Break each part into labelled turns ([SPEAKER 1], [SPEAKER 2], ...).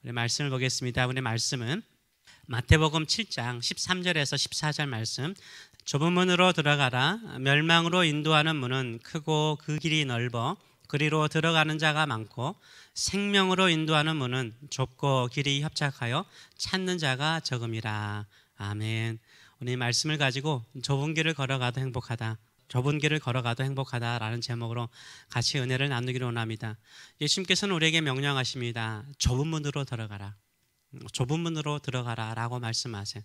[SPEAKER 1] 우리 말씀을 보겠습니다. 우리 말씀은 마태복음 7장 13절에서 14절 말씀. 좁은 문으로 들어가라. 멸망으로 인도하는 문은 크고 그 길이 넓어 그리로 들어가는 자가 많고 생명으로 인도하는 문은 좁고 길이 협착하여 찾는 자가 적음이라. 아멘. 오늘 말씀을 가지고 좁은 길을 걸어가도 행복하다, 좁은 길을 걸어가도 행복하다라는 제목으로 같이 은혜를 나누기를 원합니다. 예수님께서는 우리에게 명령하십니다. 좁은 문으로 들어가라. 좁은 문으로 들어가라 라고 말씀하세요.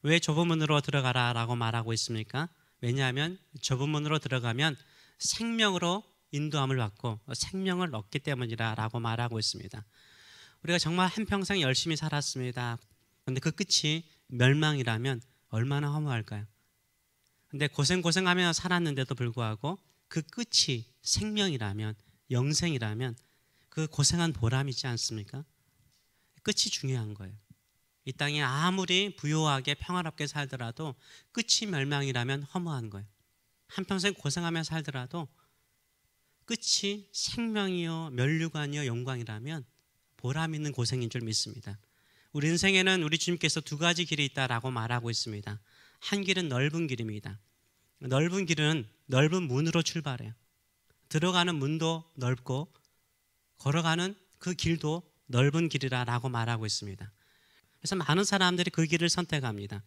[SPEAKER 1] 왜 좁은 문으로 들어가라 라고 말하고 있습니까? 왜냐하면 좁은 문으로 들어가면 생명으로 인도함을 받고 생명을 얻기 때문이라 라고 말하고 있습니다. 우리가 정말 한평생 열심히 살았습니다. 그런데 그 끝이 멸망이라면 얼마나 허무할까요? 근데 고생하며 살았는데도 불구하고 그 끝이 생명이라면, 영생이라면 그 고생한 보람이 있지 않습니까? 끝이 중요한 거예요. 이 땅에 아무리 부유하게 평화롭게 살더라도 끝이 멸망이라면 허무한 거예요. 한평생 고생하며 살더라도 끝이 생명이요 면류관이요 영광이라면 보람 있는 고생인 줄 믿습니다. 우리 인생에는 우리 주님께서 두 가지 길이 있다라고 말하고 있습니다. 한 길은 넓은 길입니다. 넓은 길은 넓은 문으로 출발해요. 들어가는 문도 넓고 걸어가는 그 길도 넓은 길이라고 말하고 있습니다. 그래서 많은 사람들이 그 길을 선택합니다.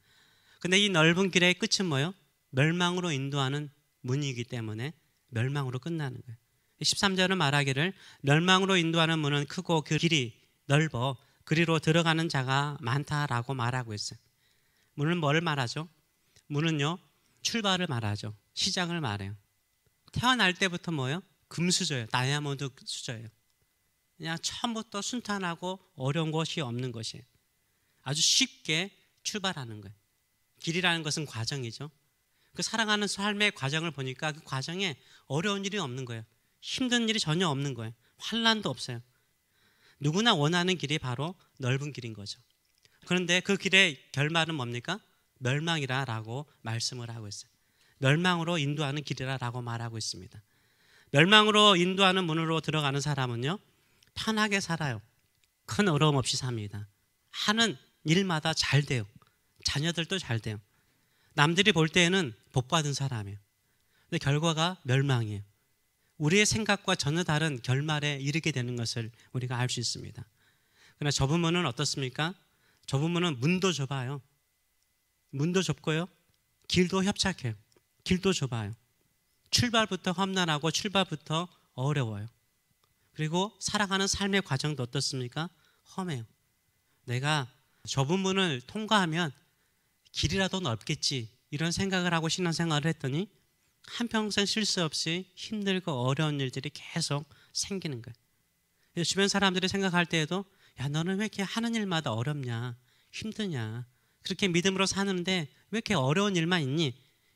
[SPEAKER 1] 근데 이 넓은 길의 끝은 뭐예요? 멸망으로 인도하는 문이기 때문에 멸망으로 끝나는 거예요. 13절은 말하기를 멸망으로 인도하는 문은 크고 그 길이 넓어 그리로 들어가는 자가 많다라고 말하고 있어요. 문은 뭘 말하죠? 문은요, 출발을 말하죠. 시작을 말해요. 태어날 때부터 뭐예요? 금수저예요. 다이아몬드 수저예요. 그냥 처음부터 순탄하고 어려운 것이 없는 것이에요. 아주 쉽게 출발하는 거예요. 길이라는 것은 과정이죠. 그 살아가는 삶의 과정을 보니까 그 과정에 어려운 일이 없는 거예요. 힘든 일이 전혀 없는 거예요. 환난도 없어요. 누구나 원하는 길이 바로 넓은 길인 거죠. 그런데 그 길의 결말은 뭡니까? 멸망이라고 말씀을 하고 있어요. 멸망으로 인도하는 길이라고 말하고 있습니다. 멸망으로 인도하는 문으로 들어가는 사람은요, 편하게 살아요. 큰 어려움 없이 삽니다. 하는 일마다 잘 돼요. 자녀들도 잘 돼요. 남들이 볼 때에는 복받은 사람이에요. 근데 결과가 멸망이에요. 우리의 생각과 전혀 다른 결말에 이르게 되는 것을 우리가 알 수 있습니다. 그러나 좁은 문은 어떻습니까? 좁은 문은 문도 좁아요. 문도 좁고요, 길도 협착해요. 길도 좁아요. 출발부터 험난하고 출발부터 어려워요. 그리고 살아가는 삶의 과정도 어떻습니까? 험해요. 내가 좁은 문을 통과하면 길이라도 넓겠지 이런 생각을 하고 신앙생활을 했더니 한평생 쉴 수 없이 힘들고 어려운 일들이 계속 생기는 거예요. 주변 사람들이 생각할 때에도 야, 너는 왜 이렇게 하는 일마다 어렵냐, 힘드냐, 그렇게 믿음으로 사는데 왜 이렇게 어려운 일만 있니?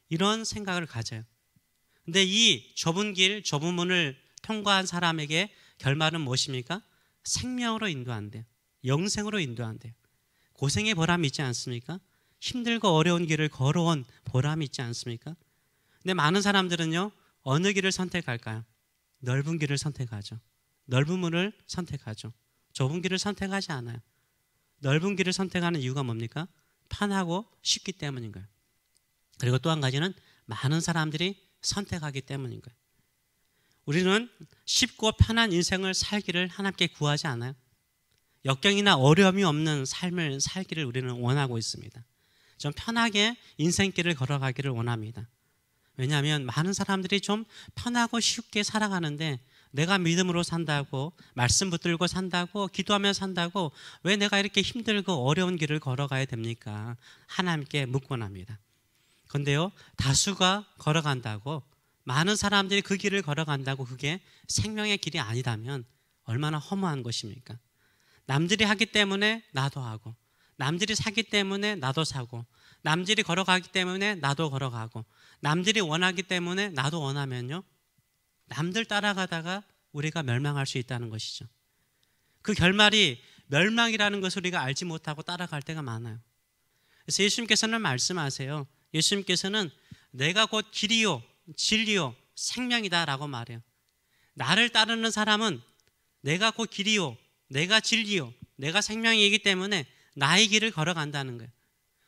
[SPEAKER 1] 이런 생각을 가져요. 근데 이 좁은 길, 좁은 문을 통과한 사람에게 결말은 무엇입니까? 생명으로 인도한대요. 영생으로 인도한대요. 고생의 보람이 있지 않습니까? 힘들고 어려운 길을 걸어온 보람이 있지 않습니까? 근데 많은 사람들은요, 어느 길을 선택할까요? 넓은 길을 선택하죠. 넓은 문을 선택하죠. 좁은 길을 선택하지 않아요. 넓은 길을 선택하는 이유가 뭡니까? 편하고 쉽기 때문인 거예요. 그리고 또 한 가지는 많은 사람들이 선택하기 때문인 거예요. 우리는 쉽고 편한 인생을 살기를 하나님께 구하지 않아요. 역경이나 어려움이 없는 삶을 살기를 우리는 원하고 있습니다. 좀 편하게 인생길을 걸어가기를 원합니다. 왜냐하면 많은 사람들이 좀 편하고 쉽게 살아가는데 내가 믿음으로 산다고, 말씀 붙들고 산다고, 기도하며 산다고 왜 내가 이렇게 힘들고 어려운 길을 걸어가야 됩니까? 하나님께 묻곤 합니다. 그런데요, 다수가 걸어간다고, 많은 사람들이 그 길을 걸어간다고 그게 생명의 길이 아니라면 얼마나 허무한 것입니까? 남들이 하기 때문에 나도 하고, 남들이 사기 때문에 나도 사고, 남들이 걸어가기 때문에 나도 걸어가고, 남들이 원하기 때문에 나도 원하면요, 남들 따라가다가 우리가 멸망할 수 있다는 것이죠. 그 결말이 멸망이라는 것을 우리가 알지 못하고 따라갈 때가 많아요. 그래서 예수님께서는 말씀하세요. 예수님께서는 내가 곧 길이요 진리요 생명이다 라고 말해요. 나를 따르는 사람은 내가 곧 길이요, 내가 진리요, 내가 생명이기 때문에 나의 길을 걸어간다는 거예요.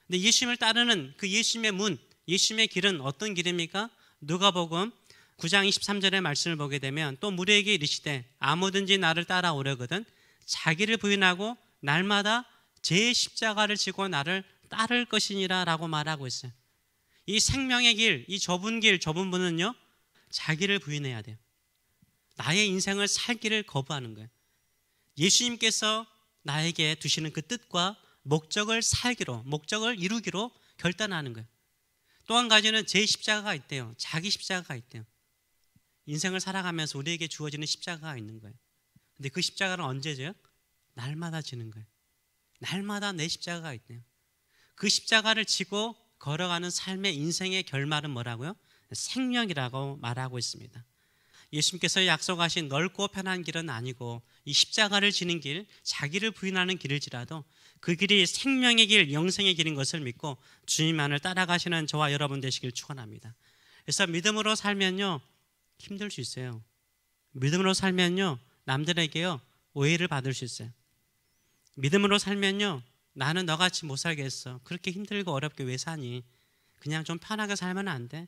[SPEAKER 1] 근데 예수님을 따르는 그 예수님의 문, 예수님의 길은 어떤 길입니까? 누가복음 9장 23절의 말씀을 보게 되면 또 무리에게 이르시되 아무든지 나를 따라오려거든 자기를 부인하고 날마다 제 십자가를 지고 나를 따를 것이니라 라고 말하고 있어요. 이 생명의 길, 이 좁은 길, 좁은 문은요, 자기를 부인해야 돼요. 나의 인생을 살기를 거부하는 거예요. 예수님께서 나에게 두시는 그 뜻과 목적을 살기로, 목적을 이루기로 결단하는 거예요. 또 한 가지는 제 십자가가 있대요. 자기 십자가가 있대요. 인생을 살아가면서 우리에게 주어지는 십자가가 있는 거예요. 근데 그 십자가는 언제 져요? 날마다 지는 거예요. 날마다 내 십자가가 있대요. 그 십자가를 지고 걸어가는 삶의 인생의 결말은 뭐라고요? 생명이라고 말하고 있습니다. 예수님께서 약속하신 넓고 편한 길은 아니고 이 십자가를 지는 길, 자기를 부인하는 길일지라도 그 길이 생명의 길, 영생의 길인 것을 믿고 주님만을 따라가시는 저와 여러분 되시길 축원합니다. 그래서 믿음으로 살면요, 힘들 수 있어요. 믿음으로 살면요, 남들에게요, 오해를 받을 수 있어요. 믿음으로 살면요, 나는 너같이 못 살겠어. 그렇게 힘들고 어렵게 왜 사니? 그냥 좀 편하게 살면 안 돼?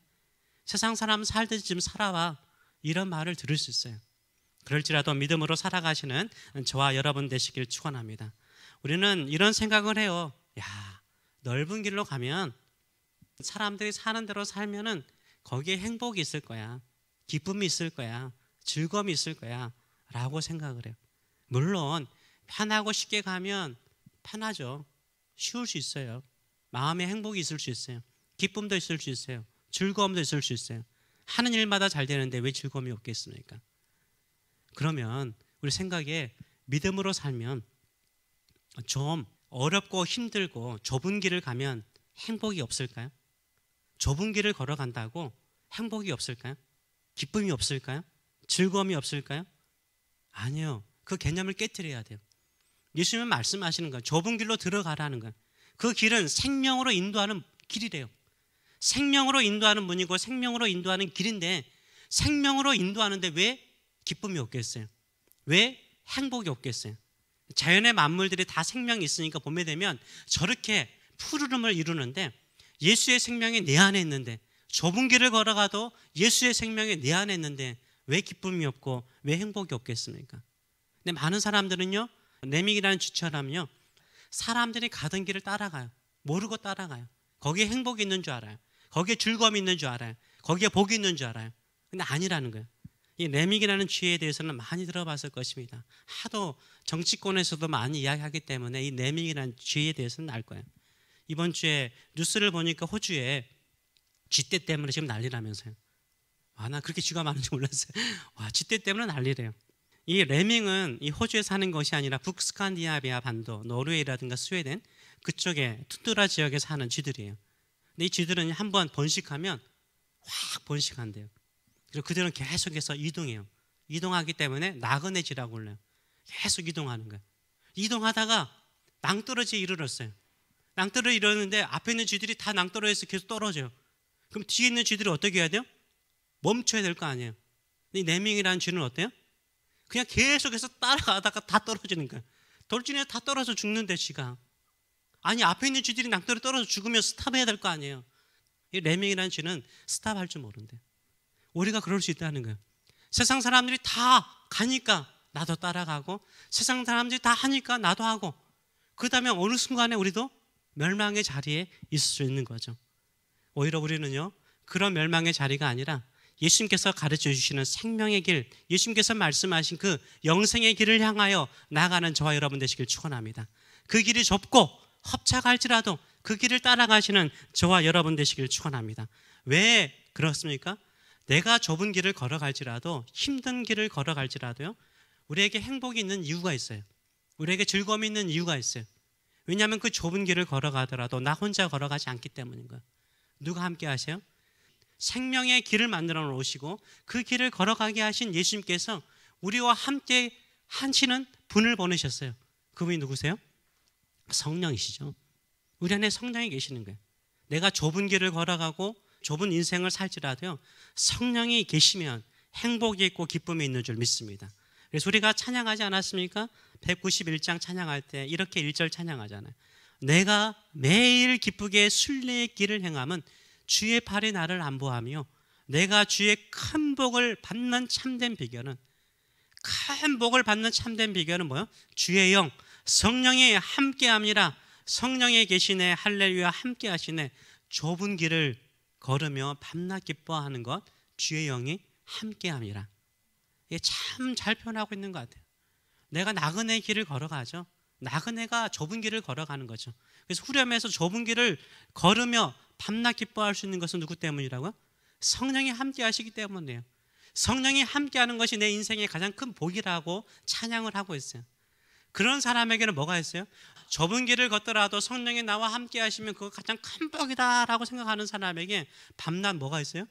[SPEAKER 1] 세상 사람 살듯이 좀 살아와. 이런 말을 들을 수 있어요. 그럴지라도 믿음으로 살아가시는 저와 여러분 되시길 축원합니다. 우리는 이런 생각을 해요. 야, 넓은 길로 가면 사람들이 사는 대로 살면은 거기에 행복이 있을 거야. 기쁨이 있을 거야. 즐거움이 있을 거야. 라고 생각을 해요. 물론 편하고 쉽게 가면 편하죠. 쉬울 수 있어요. 마음의 행복이 있을 수 있어요. 기쁨도 있을 수 있어요. 즐거움도 있을 수 있어요. 하는 일마다 잘 되는데 왜 즐거움이 없겠습니까? 그러면 우리 생각에 믿음으로 살면 좀 어렵고 힘들고 좁은 길을 가면 행복이 없을까요? 좁은 길을 걸어간다고 행복이 없을까요? 기쁨이 없을까요? 즐거움이 없을까요? 아니요. 그 개념을 깨트려야 돼요. 예수님은 말씀하시는 거예요. 좁은 길로 들어가라는 거예요. 그 길은 생명으로 인도하는 길이래요. 생명으로 인도하는 문이고 생명으로 인도하는 길인데 생명으로 인도하는데 왜 기쁨이 없겠어요? 왜 행복이 없겠어요? 자연의 만물들이 다 생명이 있으니까 봄에 되면 저렇게 푸르름을 이루는데 예수의 생명이 내 안에 있는데 좁은 길을 걸어가도 예수의 생명이 내 안에 있는데 왜 기쁨이 없고 왜 행복이 없겠습니까? 근데 많은 사람들은요, 레밍이라는 쥐처럼요, 사람들이 가던 길을 따라가요. 모르고 따라가요. 거기에 행복이 있는 줄 알아요. 거기에 즐거움이 있는 줄 알아요. 거기에 복이 있는 줄 알아요. 근데 아니라는 거예요. 이 레밍이라는 쥐에 대해서는 많이 들어봤을 것입니다. 하도 정치권에서도 많이 이야기하기 때문에 이 레밍이라는 쥐에 대해서는 알 거예요. 이번 주에 뉴스를 보니까 호주에 쥐떼 때문에 지금 난리라면서요. 와, 나 그렇게 쥐가 많은지 몰랐어요. 와, 쥐떼 때문에 난리래요. 이 레밍은 이 호주에 사는 것이 아니라 북스칸디나비아 반도, 노르웨이라든가 스웨덴 그쪽에 툰드라 지역에 사는 쥐들이에요. 근데 이 쥐들은 한번 번식하면 확 번식한대요. 그리고 그들은 계속해서 이동해요. 이동하기 때문에 나그네 쥐라고 불러요. 계속 이동하는 거예요. 이동하다가 낭떠러지에 이르렀어요. 낭떠러지에 이르렀는데 앞에 있는 쥐들이 다 낭떠러지에서 계속 떨어져요. 그럼 뒤에 있는 쥐들이 어떻게 해야 돼요? 멈춰야 될 거 아니에요. 이 레밍이라는 쥐는 어때요? 그냥 계속해서 따라가다가 다 떨어지는 거예요. 돌진해서 다 떨어져 죽는데 쥐가. 아니 앞에 있는 쥐들이 낭떠러지 떨어져 죽으면 스탑해야 될 거 아니에요. 이 레밍이라는 쥐는 스탑할 줄 모른대요. 우리가 그럴 수 있다는 거예요. 세상 사람들이 다 가니까 나도 따라가고 세상 사람들이 다 하니까 나도 하고 그 다음에 어느 순간에 우리도 멸망의 자리에 있을 수 있는 거죠. 오히려 우리는요, 그런 멸망의 자리가 아니라 예수님께서 가르쳐 주시는 생명의 길, 예수님께서 말씀하신 그 영생의 길을 향하여 나아가는 저와 여러분 되시길 축원합니다. 그 길이 좁고 협착할지라도 그 길을 따라가시는 저와 여러분 되시길 축원합니다. 왜 그렇습니까? 내가 좁은 길을 걸어갈지라도 힘든 길을 걸어갈지라도요, 우리에게 행복이 있는 이유가 있어요. 우리에게 즐거움이 있는 이유가 있어요. 왜냐하면 그 좁은 길을 걸어가더라도 나 혼자 걸어가지 않기 때문인 거예요. 누가 함께 하세요? 생명의 길을 만들어 놓으시고 그 길을 걸어가게 하신 예수님께서 우리와 함께 하시는 분을 보내셨어요. 그분이 누구세요? 성령이시죠. 우리 안에 성령이 계시는 거예요. 내가 좁은 길을 걸어가고 좁은 인생을 살지라도요, 성령이 계시면 행복이 있고 기쁨이 있는 줄 믿습니다. 그래서 우리가 찬양하지 않았습니까? 191장 찬양할 때 이렇게 1절 찬양하잖아요. 내가 매일 기쁘게 순례의 길을 행함은 주의 팔이 나를 안보하며 내가 주의 큰 복을 받는 참된 비결은, 큰 복을 받는 참된 비결은 뭐예요? 주의 영 성령이 함께함이라. 성령에 계시네, 할렐루야, 함께하시네. 좁은 길을 걸으며 밤낮 기뻐하는 것, 주의 영이 함께함이라. 이게 참 잘 표현하고 있는 것 같아요. 내가 나그네 길을 걸어가죠. 나그네가 좁은 길을 걸어가는 거죠. 그래서 후렴에서 좁은 길을 걸으며 밤낮 기뻐할 수 있는 것은 누구 때문이라고요? 성령이 함께 하시기 때문이에요. 성령이 함께하는 것이 내 인생의 가장 큰 복이라고 찬양을 하고 있어요. 그런 사람에게는 뭐가 있어요? 좁은 길을 걷더라도 성령이 나와 함께 하시면 그거 가장 큰 복이다라고 생각하는 사람에게 밤낮 뭐가 있어요?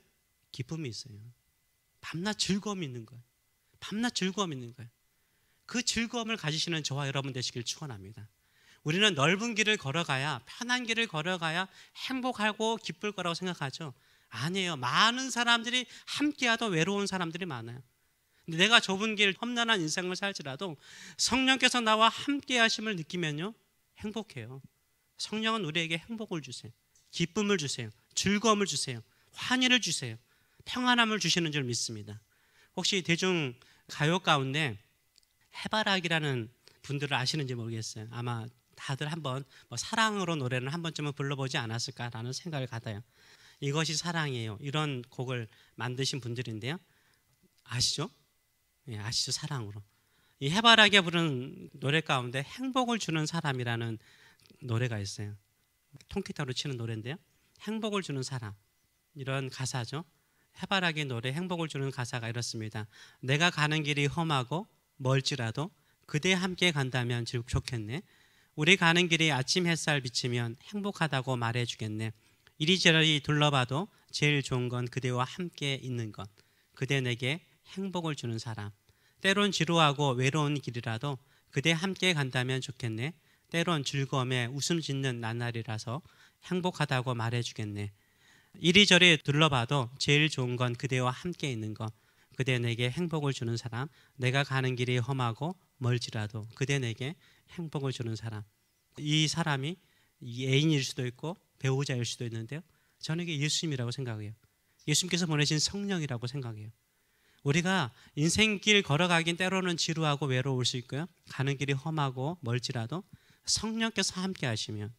[SPEAKER 1] 기쁨이 있어요. 밤낮 즐거움이 있는 거예요. 밤낮 즐거움이 있는 거예요. 그 즐거움을 가지시는 저와 여러분 되시길 축원합니다. 우리는 넓은 길을 걸어가야, 편한 길을 걸어가야 행복하고 기쁠 거라고 생각하죠. 아니에요. 많은 사람들이 함께하도 외로운 사람들이 많아요. 근데 내가 좁은 길, 험난한 인생을 살지라도 성령께서 나와 함께 하심을 느끼면요, 행복해요. 성령은 우리에게 행복을 주세요. 기쁨을 주세요. 즐거움을 주세요. 환희를 주세요. 평안함을 주시는 줄 믿습니다. 혹시 대중 가요 가운데 해바라기라는 분들을 아시는지 모르겠어요. 아마 다들 한번 사랑으로 노래는 한 번쯤은 불러보지 않았을까라는 생각을 가져요. 이것이 사랑이에요. 이런 곡을 만드신 분들인데요. 아시죠? 예, 아시죠? 사랑으로. 이 해바라기가 부르는 노래 가운데 행복을 주는 사람이라는 노래가 있어요. 통기타로 치는 노래인데요. 행복을 주는 사람, 이런 가사죠. 해바라기 노래 행복을 주는 가사가 이렇습니다. 내가 가는 길이 험하고 멀지라도 그대 함께 간다면 좋겠네. 우리 가는 길이 아침 햇살 비치면 행복하다고 말해주겠네. 이리저리 둘러봐도 제일 좋은 건 그대와 함께 있는 것. 그대 내게 행복을 주는 사람. 때론 지루하고 외로운 길이라도 그대 함께 간다면 좋겠네. 때론 즐거움에 웃음 짓는 나날이라서 행복하다고 말해주겠네. 이리저리 둘러봐도 제일 좋은 건 그대와 함께 있는 것. 그대 내게 행복을 주는 사람. 내가 가는 길이 험하고 멀지라도 그대 내게 행복을 주는 사람. 이 사람이 애인일 수도 있고 배우자일 수도 있는데요, 저는 이게 예수님이라고 생각해요. 예수님께서 보내신 성령이라고 생각해요. 우리가 인생길 걸어가긴 때로는 지루하고 외로울 수 있고요, 가는 길이 험하고 멀지라도 성령께서 함께 하시면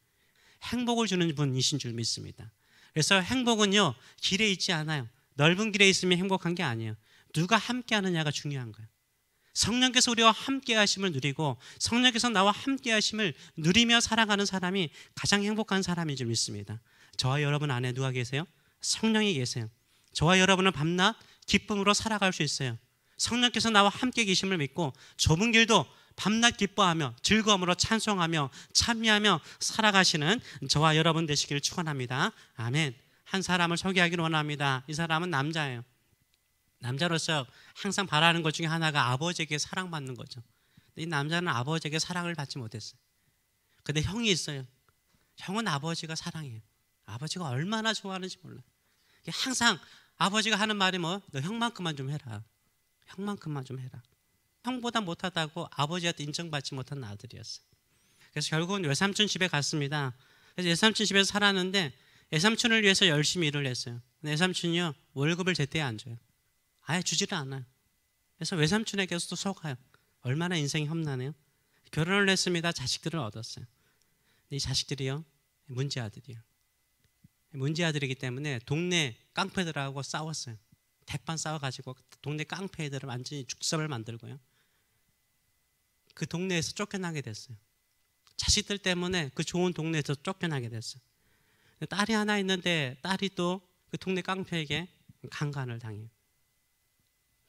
[SPEAKER 1] 행복을 주는 분이신 줄 믿습니다. 그래서 행복은요, 길에 있지 않아요. 넓은 길에 있으면 행복한 게 아니에요. 누가 함께 하느냐가 중요한 거예요. 성령께서 우리와 함께 하심을 누리고 성령께서 나와 함께 하심을 누리며 살아가는 사람이 가장 행복한 사람인 줄 믿습니다. 저와 여러분 안에 누가 계세요? 성령이 계세요. 저와 여러분은 밤낮 기쁨으로 살아갈 수 있어요. 성령께서 나와 함께 계심을 믿고 좁은 길도 밤낮 기뻐하며 즐거움으로 찬송하며 참여하며 살아가시는 저와 여러분 되시기를 축원합니다. 아멘. 한 사람을 소개하기를 원합니다. 이 사람은 남자예요. 남자로서 항상 바라는 것 중에 하나가 아버지에게 사랑받는 거죠. 이 남자는 아버지에게 사랑을 받지 못했어요. 근데 형이 있어요. 형은 아버지가 사랑해요. 아버지가 얼마나 좋아하는지 몰라요. 항상 아버지가 하는 말이 뭐, 너 형만큼만 좀 해라. 형만큼만 좀 해라. 형보다 못하다고 아버지한테 인정받지 못한 아들이었어요. 그래서 결국은 외삼촌 집에 갔습니다. 그래서 외삼촌 집에서 살았는데 외삼촌을 위해서 열심히 일을 했어요. 근데 외삼촌이요, 월급을 제때 안 줘요. 아예 주지를 않아요. 그래서 외삼촌에게서도 속아요. 얼마나 인생이 험난해요. 결혼을 했습니다. 자식들을 얻었어요. 이 자식들이요, 문제 아들이에요. 문제 아들이기 때문에 동네 깡패들하고 싸웠어요. 대판 싸워가지고 동네 깡패들을 완전히 죽삼을 만들고요, 그 동네에서 쫓겨나게 됐어요. 자식들 때문에 그 좋은 동네에서 쫓겨나게 됐어요. 딸이 하나 있는데 딸이 또 그 동네 깡패에게 강간을 당해요.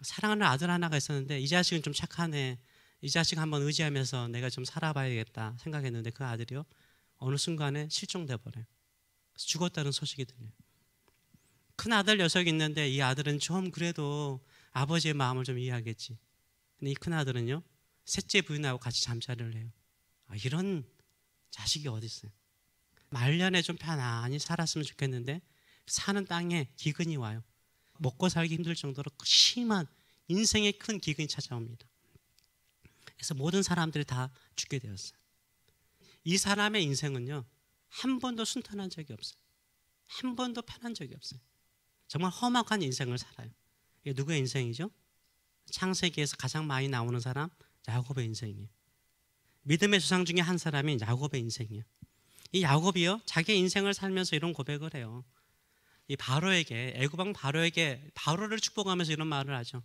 [SPEAKER 1] 사랑하는 아들 하나가 있었는데 이 자식은 좀 착하네, 이 자식 한번 의지하면서 내가 좀 살아봐야겠다 생각했는데 그 아들이요, 어느 순간에 실종돼 버려요. 죽었다는 소식이 들려요. 큰 아들 녀석이 있는데 이 아들은 좀 그래도 아버지의 마음을 좀 이해하겠지. 근데 이 큰 아들은요, 셋째 부인하고 같이 잠자리를 해요. 이런 자식이 어디 있어요. 말년에 좀 편안히 살았으면 좋겠는데 사는 땅에 기근이 와요. 먹고 살기 힘들 정도로 심한 인생의 큰 기근이 찾아옵니다. 그래서 모든 사람들이 다 죽게 되었어요. 이 사람의 인생은요, 한 번도 순탄한 적이 없어요. 한 번도 편한 적이 없어요. 정말 험악한 인생을 살아요. 이게 누구의 인생이죠? 창세기에서 가장 많이 나오는 사람, 야곱의 인생이에요. 믿음의 조상 중에 한 사람이 야곱의 인생이에요. 이 야곱이요, 자기 인생을 살면서 이런 고백을 해요. 이 바로에게, 애굽왕 바로에게, 바로를 축복하면서 이런 말을 하죠.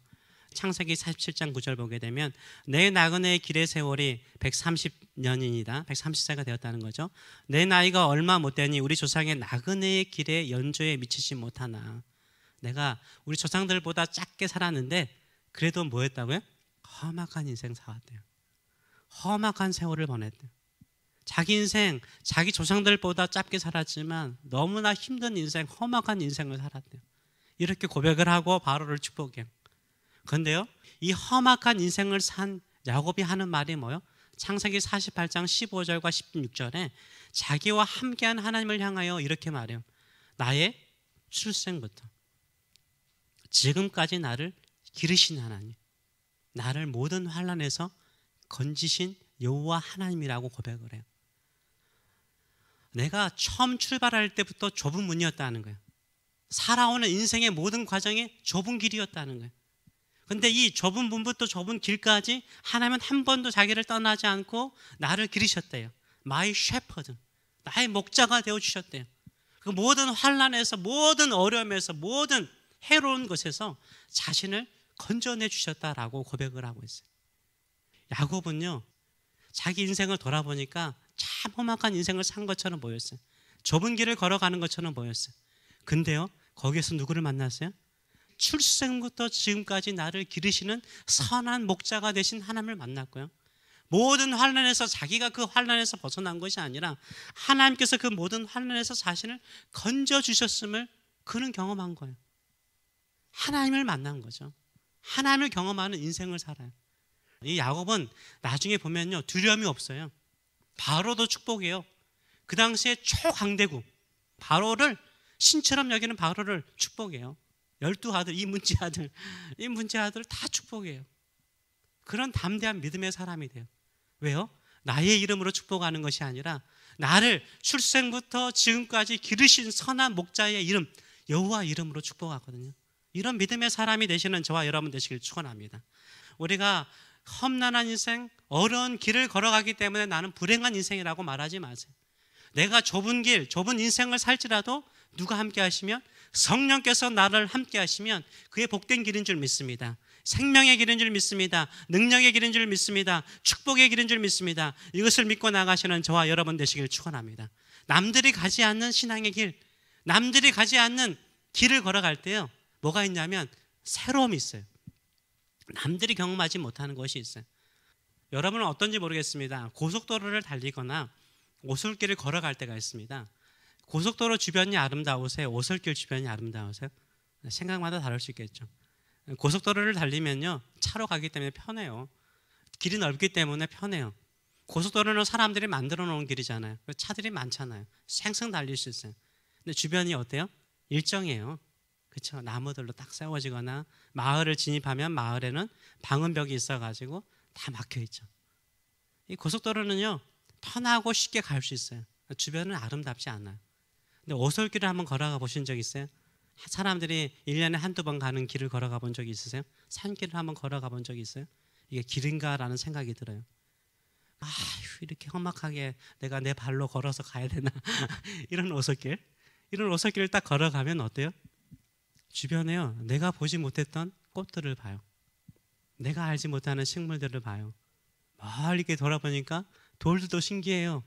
[SPEAKER 1] 창세기 47장 9절 보게 되면 내 나그네의 길의 세월이 130년이니라, 130세가 되었다는 거죠. 내 나이가 얼마 못 되니 우리 조상의 나그네의 길에 연조에 미치지 못하나. 내가 우리 조상들보다 작게 살았는데 그래도 뭐 했다고요? 험악한 인생 살았대요. 험악한 세월을 보냈대요. 자기 인생, 자기 조상들보다 짧게 살았지만 너무나 힘든 인생, 험악한 인생을 살았대요. 이렇게 고백을 하고 바로를 축복해요. 그런데요, 이 험악한 인생을 산 야곱이 하는 말이 뭐예요? 창세기 48장 15절과 16절에 자기와 함께한 하나님을 향하여 이렇게 말해요. 나의 출생부터 지금까지 나를 기르신 하나님, 나를 모든 환난에서 건지신 여호와 하나님이라고 고백을 해요. 내가 처음 출발할 때부터 좁은 문이었다는 거예요. 살아오는 인생의 모든 과정이 좁은 길이었다는 거예요. 근데 이 좁은 문부터 좁은 길까지 하나님은 한 번도 자기를 떠나지 않고 나를 기르셨대요. My shepherd, 나의 목자가 되어주셨대요. 그 모든 환난에서, 모든 어려움에서, 모든 해로운 것에서 자신을 건져내 주셨다라고 고백을 하고 있어요. 야곱은요, 자기 인생을 돌아보니까 참 험악한 인생을 산 것처럼 보였어요. 좁은 길을 걸어가는 것처럼 보였어요. 근데요, 거기에서 누구를 만났어요? 출생부터 지금까지 나를 기르시는 선한 목자가 되신 하나님을 만났고요, 모든 환난에서 자기가 그 환난에서 벗어난 것이 아니라 하나님께서 그 모든 환난에서 자신을 건져주셨음을 그는 경험한 거예요. 하나님을 만난 거죠. 하나님을 경험하는 인생을 살아요. 이 야곱은 나중에 보면요, 두려움이 없어요. 바로도 축복해요. 그 당시에 초강대국 바로를, 신처럼 여기는 바로를 축복해요. 12아들, 이 문제 아들 다 축복해요. 그런 담대한 믿음의 사람이 돼요. 왜요? 나의 이름으로 축복하는 것이 아니라 나를 출생부터 지금까지 기르신 선한 목자의 이름, 여호와 이름으로 축복하거든요. 이런 믿음의 사람이 되시는 저와 여러분 되시길 축원합니다. 우리가 험난한 인생, 어려운 길을 걸어가기 때문에 나는 불행한 인생이라고 말하지 마세요. 내가 좁은 길, 좁은 인생을 살지라도 누가 함께 하시면, 성령께서 나를 함께 하시면 그의 복된 길인 줄 믿습니다. 생명의 길인 줄 믿습니다. 능력의 길인 줄 믿습니다. 축복의 길인 줄 믿습니다. 이것을 믿고 나가시는 저와 여러분 되시길 축원합니다. 남들이 가지 않는 신앙의 길, 남들이 가지 않는 길을 걸어갈 때요, 뭐가 있냐면 새로움이 있어요. 남들이 경험하지 못하는 것이 있어요. 여러분은 어떤지 모르겠습니다. 고속도로를 달리거나 오솔길을 걸어갈 때가 있습니다. 고속도로 주변이 아름다우세요? 오솔길 주변이 아름다우세요? 생각마다 다를 수 있겠죠. 고속도로를 달리면요, 차로 가기 때문에 편해요. 길이 넓기 때문에 편해요. 고속도로는 사람들이 만들어 놓은 길이잖아요. 차들이 많잖아요. 쌩쌩 달릴 수 있어요. 근데 주변이 어때요? 일정해요. 그렇죠? 나무들로 딱 세워지거나, 마을을 진입하면 마을에는 방음벽이 있어가지고 다 막혀 있죠. 이 고속도로는요, 편하고 쉽게 갈 수 있어요. 주변은 아름답지 않아요. 근데 오솔길을 한번 걸어가 보신 적 있어요? 사람들이 1년에 한두 번 가는 길을 걸어가 본 적이 있으세요? 산길을 한번 걸어가 본 적이 있어요? 이게 길인가라는 생각이 들어요. 아휴, 이렇게 험악하게 내가 내 발로 걸어서 가야 되나? 이런 오솔길을 딱 걸어가면 어때요? 주변에요, 내가 보지 못했던 꽃들을 봐요. 내가 알지 못하는 식물들을 봐요. 멀리 이렇게 돌아보니까 돌들도 신기해요.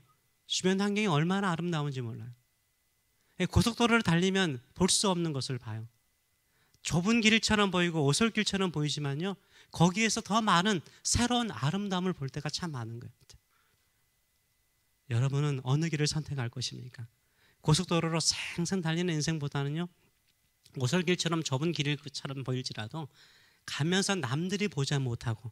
[SPEAKER 1] 주변 환경이 얼마나 아름다운지 몰라요. 고속도로를 달리면 볼 수 없는 것을 봐요. 좁은 길처럼 보이고 오솔길처럼 보이지만요, 거기에서 더 많은 새로운 아름다움을 볼 때가 참 많은 거예요. 여러분은 어느 길을 선택할 것입니까? 고속도로로 생생 달리는 인생보다는요, 오솔길처럼 좁은 길처럼 보일지라도 가면서 남들이 보지 못하고,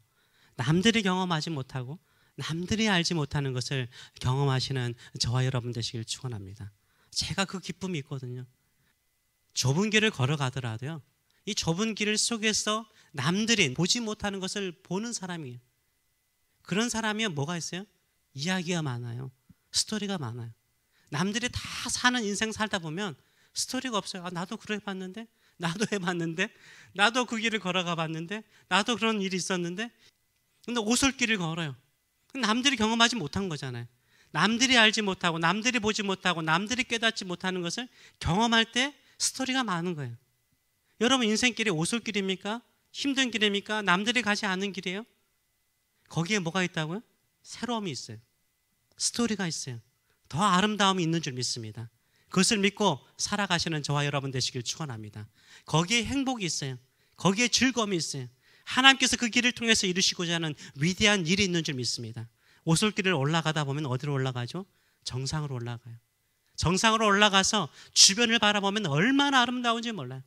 [SPEAKER 1] 남들이 경험하지 못하고, 남들이 알지 못하는 것을 경험하시는 저와 여러분 되시길 축원합니다. 제가 그 기쁨이 있거든요. 좁은 길을 걸어가더라도요, 이 좁은 길 속에서 남들이 보지 못하는 것을 보는 사람이에요. 그런 사람이 뭐가 있어요? 이야기가 많아요. 스토리가 많아요. 남들이 다 사는 인생 살다 보면 스토리가 없어요. 아, 나도 그래 봤는데, 나도 해봤는데, 나도 그 길을 걸어가 봤는데, 나도 그런 일이 있었는데. 근데 오솔길을 걸어요. 남들이 경험하지 못한 거잖아요. 남들이 알지 못하고, 남들이 보지 못하고, 남들이 깨닫지 못하는 것을 경험할 때 스토리가 많은 거예요. 여러분 인생길이 오솔길입니까? 힘든 길입니까? 남들이 가지 않는 길이에요? 거기에 뭐가 있다고요? 새로움이 있어요. 스토리가 있어요. 더 아름다움이 있는 줄 믿습니다. 그것을 믿고 살아가시는 저와 여러분 되시길 축원합니다. 거기에 행복이 있어요. 거기에 즐거움이 있어요. 하나님께서 그 길을 통해서 이루시고자 하는 위대한 일이 있는 줄 믿습니다. 오솔길을 올라가다 보면 어디로 올라가죠? 정상으로 올라가요. 정상으로 올라가서 주변을 바라보면 얼마나 아름다운지 몰라요.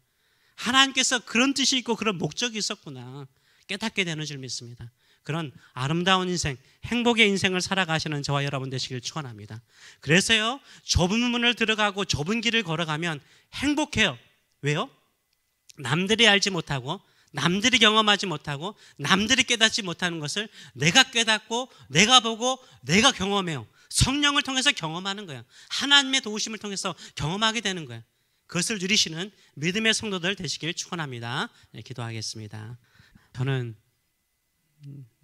[SPEAKER 1] 하나님께서 그런 뜻이 있고 그런 목적이 있었구나 깨닫게 되는 줄 믿습니다. 그런 아름다운 인생, 행복의 인생을 살아가시는 저와 여러분 되시길 축원합니다. 그래서요, 좁은 문을 들어가고 좁은 길을 걸어가면 행복해요. 왜요? 남들이 알지 못하고, 남들이 경험하지 못하고, 남들이 깨닫지 못하는 것을 내가 깨닫고, 내가 보고, 내가 경험해요. 성령을 통해서 경험하는 거예요. 하나님의 도우심을 통해서 경험하게 되는 거예요. 그것을 누리시는 믿음의 성도들 되시길 축원합니다. 네, 기도하겠습니다. 저는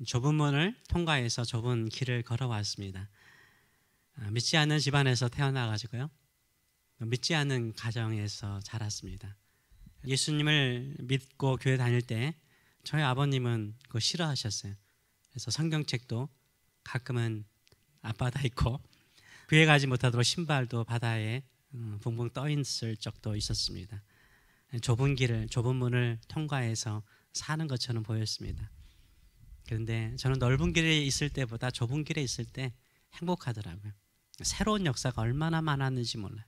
[SPEAKER 1] 좁은 문을 통과해서 좁은 길을 걸어왔습니다. 믿지 않는 집안에서 태어나가지고요, 믿지 않는 가정에서 자랐습니다. 예수님을 믿고 교회 다닐 때 저희 아버님은 그거 싫어하셨어요. 그래서 성경책도 가끔은 앞바다에 있고 교회 가지 못하도록 신발도 바다에 붕붕 떠 있을 적도 있었습니다. 좁은 길을, 좁은 문을 통과해서 사는 것처럼 보였습니다. 그런데 저는 넓은 길에 있을 때보다 좁은 길에 있을 때 행복하더라고요. 새로운 역사가 얼마나 많았는지 몰라요.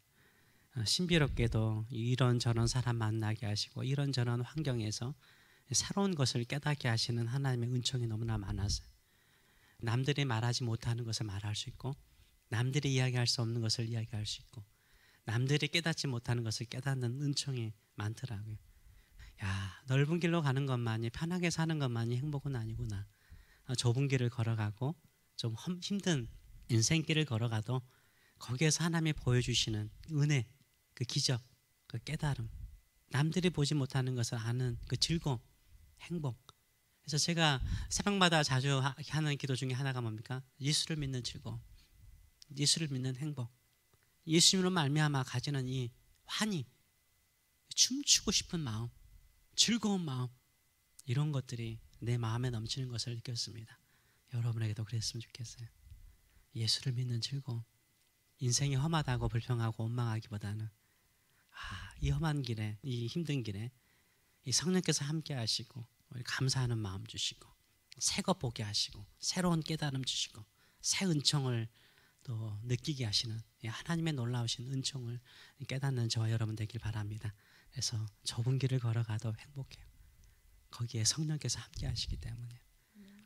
[SPEAKER 1] 신비롭게도 이런저런 사람 만나게 하시고 이런저런 환경에서 새로운 것을 깨닫게 하시는 하나님의 은총이 너무나 많았어요. 남들이 말하지 못하는 것을 말할 수 있고, 남들이 이야기할 수 없는 것을 이야기할 수 있고, 남들이 깨닫지 못하는 것을 깨닫는 은총이 많더라고요. 야, 넓은 길로 가는 것만이, 편하게 사는 것만이 행복은 아니구나. 좁은 길을 걸어가고 좀 힘든 인생길을 걸어가도 거기에서 하나님이 보여주시는 은혜, 그 기적, 그 깨달음, 남들이 보지 못하는 것을 아는 그 즐거움, 행복. 그래서 제가 새벽마다 자주 하는 기도 중에 하나가 뭡니까? 예수를 믿는 즐거움, 예수를 믿는 행복, 예수님으로 말미암아 가지는 이 환희, 춤추고 싶은 마음, 즐거운 마음, 이런 것들이 내 마음에 넘치는 것을 느꼈습니다. 여러분에게도 그랬으면 좋겠어요. 예수를 믿는 즐거움. 인생이 험하다고 불평하고 원망하기보다는 이 험한 길에, 이 힘든 길에 이 성령께서 함께 하시고 감사하는 마음 주시고 새 것 보게 하시고 새로운 깨달음 주시고 새 은총을 또 느끼게 하시는 하나님의 놀라우신 은총을 깨닫는 저와 여러분 되길 바랍니다. 그래서 좁은 길을 걸어가도 행복해요. 거기에 성령께서 함께 하시기 때문에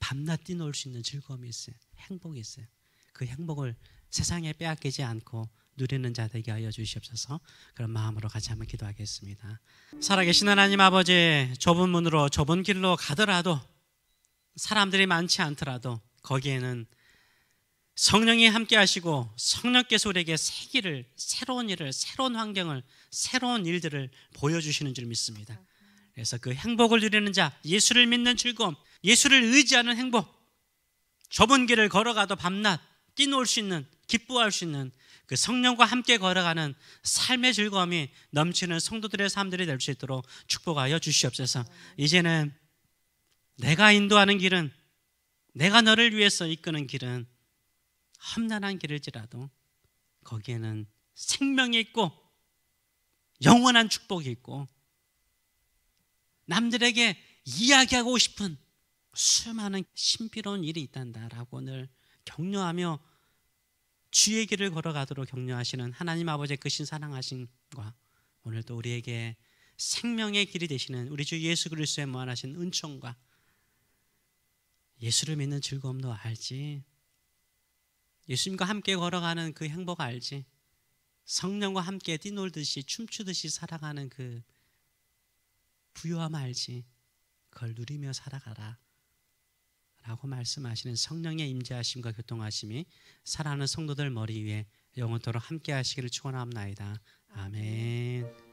[SPEAKER 1] 밤낮 뛰놀 수 있는 즐거움이 있어요. 행복이 있어요. 그 행복을 세상에 빼앗기지 않고 누리는 자 되게 하여 주시옵소서. 그런 마음으로 같이 한번 기도하겠습니다. 살아계신 하나님 아버지, 좁은 문으로 좁은 길로 가더라도, 사람들이 많지 않더라도 거기에는 성령이 함께 하시고 성령께서 우리에게 새 길을, 새로운 일을, 새로운 환경을, 새로운 일들을 보여주시는 줄 믿습니다. 그래서 그 행복을 누리는 자, 예수를 믿는 즐거움, 예수를 의지하는 행복, 좁은 길을 걸어가도 밤낮 뛰놀 수 있는, 기뻐할 수 있는 그 성령과 함께 걸어가는 삶의 즐거움이 넘치는 성도들의 삶들이 될 수 있도록 축복하여 주시옵소서. 이제는 내가 인도하는 길은, 내가 너를 위해서 이끄는 길은 험난한 길일지라도 거기에는 생명이 있고 영원한 축복이 있고 남들에게 이야기하고 싶은 수많은 신비로운 일이 있단다라고 늘 격려하며 주의 길을 걸어가도록 격려하시는 하나님 아버지의 크신 사랑하심과 오늘도 우리에게 생명의 길이 되시는 우리 주 예수 그리스도의 무한하신 은총과 예수를 믿는 즐거움도 알지, 예수님과 함께 걸어가는 그 행복 알지, 성령과 함께 뛰놀듯이 춤추듯이 살아가는 그 부요함 알지, 그걸 누리며 살아가라 라고 말씀하시는 성령의 임재하심과 교통하심이 사랑하는 성도들 머리 위에 영원토록 함께 하시기를 축원합니다. 아멘.